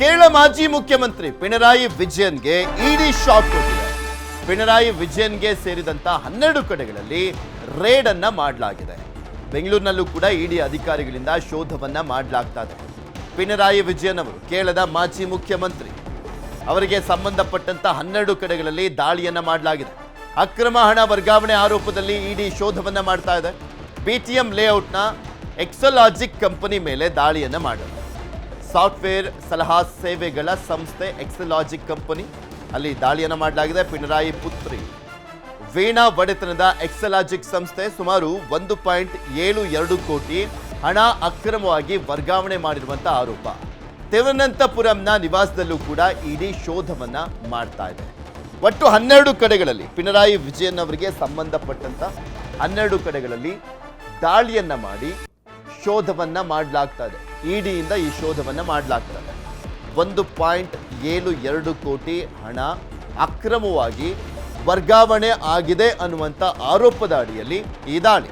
ಕೇರಳ ಮಾಜಿ ಮುಖ್ಯಮಂತ್ರಿ ಪಿಣರಾಯಿ ವಿಜಯನ್ಗೆ ಇಡಿ ಶಾಕ್ ಕೊಟ್ಟಿದೆ. ಪಿಣರಾಯಿ ವಿಜಯನ್ಗೆ ಸೇರಿದಂತ 12 ಕಡೆಗಳಲ್ಲಿ ರೇಡ್ ಅನ್ನ ಮಾಡಲಾಗಿದೆ. ಬೆಂಗಳೂರಿನಲ್ಲೂ ಕೂಡ ಇಡಿ ಅಧಿಕಾರಿಗಳಿಂದ ಶೋಧವನ್ನ ಮಾಡಲಾಗ್ತಾ ಇದೆ. ಪಿಣರಾಯಿ ವಿಜಯನ್ ಅವರು ಕೇರಳದ ಮಾಜಿ ಮುಖ್ಯಮಂತ್ರಿ, ಅವರಿಗೆ ಸಂಬಂಧಪಟ್ಟಂತ 12 ಕಡೆಗಳಲ್ಲಿ ದಾಳಿಯನ್ನ ಮಾಡಲಾಗಿದೆ. ಅಕ್ರಮ ಹಣ ವರ್ಗಾವಣೆ ಆರೋಪದಲ್ಲಿ ಇಡಿ ಶೋಧವನ್ನ ಮಾಡ್ತಾ ಇದೆ. ಬಿಟಿಎಂ ಲೇಔಟ್ನ ಎಕ್ಸಲಾಜಿಕ್ ಕಂಪನಿ ಮೇಲೆ ದಾಳಿಯನ್ನ ಮಾಡಲಾಗಿದೆ. ಸಾಫ್ಟ್ವೇರ್ ಸಲಹಾ ಸೇವೆಗಳ ಸಂಸ್ಥೆ ಎಕ್ಸಲಾಜಿಕ್ ಕಂಪನಿ ಅಲ್ಲಿ ದಾಳಿಯನ್ನ ಮಾಡಲಾಗಿದೆ. ಪಿಣರಾಯಿ ಪುತ್ರಿ ವೀಣಾ ಒಡೆತನದ ಎಕ್ಸಲಾಜಿಕ್ ಸಂಸ್ಥೆ ಸುಮಾರು 1.72 ಕೋಟಿ ಹಣ ಅಕ್ರಮವಾಗಿ ವರ್ಗಾವಣೆ ಮಾಡಿರುವಂತಹ ಆರೋಪ. ತಿರುವನಂತಪುರಂನ ನಿವಾಸದಲ್ಲೂ ಕೂಡ ಇಡಿ ಶೋಧವನ್ನ ಮಾಡ್ತಾ ಇದೆ. ಒಟ್ಟು 12 ಕಡೆಗಳಲ್ಲಿ ಪಿಣರಾಯಿ ವಿಜಯನ್ ಅವರಿಗೆ ಸಂಬಂಧಪಟ್ಟಂತ 12 ಕಡೆಗಳಲ್ಲಿ ದಾಳಿಯನ್ನ ಮಾಡಿ ಶೋಧವನ್ನ ಮಾಡಲಾಗ್ತಾ ಇದೆ. ಇಡಿಯಿಂದ ಈ ಶೋಧವನ್ನ ಮಾಡಲಾಗ್ತದೆ. 1.72 ಕೋಟಿ ಹಣ ಅಕ್ರಮವಾಗಿ ವರ್ಗಾವಣೆ ಆಗಿದೆ ಅನ್ನುವಂಥ ಆರೋಪದ ಅಡಿಯಲ್ಲಿ ಈ ದಾಳಿ.